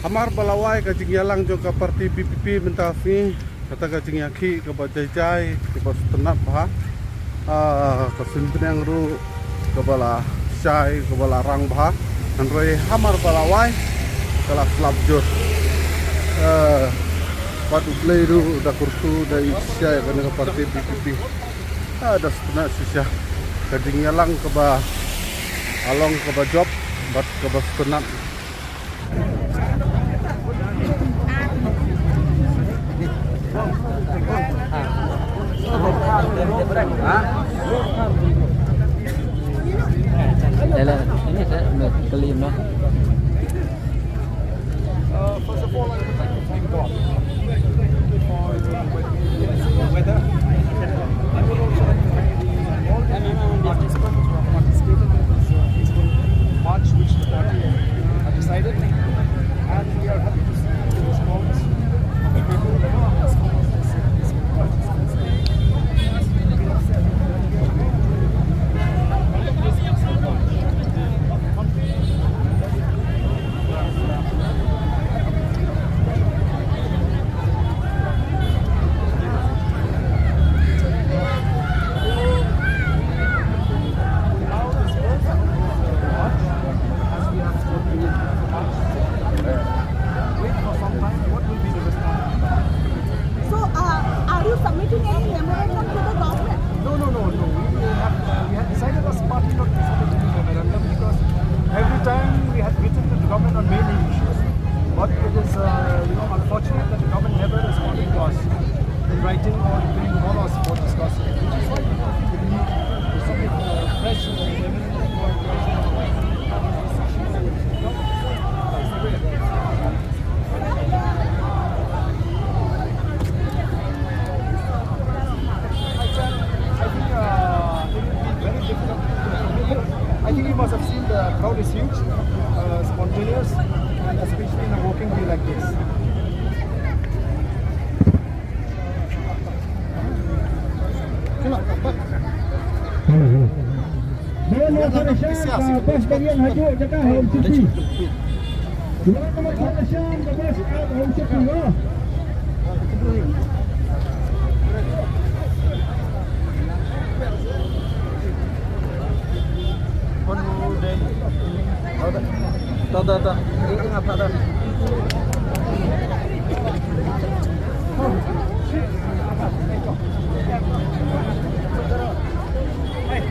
Hamar balawai ka Jingialang jo ka parti PPP mentafi kata ka Jingiakhih ka bajai ke bastenap ha ka simpenang ru ka bala syai ka bala rang bha androi hamar balawai kala slab jor padu pleiru da kurtu da syai ka parti PPP ada setengah sisa ka Jingialang ka ba along ka ba job bat ka bastenap Ini saya kelim no. First of all, I would like to thank God for the weather. I would also like to thank all the participants who have participated in this peaceful march which the party have decided. And we are happy to see the response of the people as far as this peaceful march is concerned. We have said that we are going to conduct this peaceful march of the country. Submitting any memorandum to the government? No. We had decided as party not to submit any memorandum because every time we had written to the government on many issues. But it is unfortunate that the government never responded to us in writing or in call us for discussing. Which is why we feel the need to submit fresh memorandum for I think you must have seen the crowd is huge, spontaneous, and especially in a walking day like this. Tahu. Ini apa dah? Hey,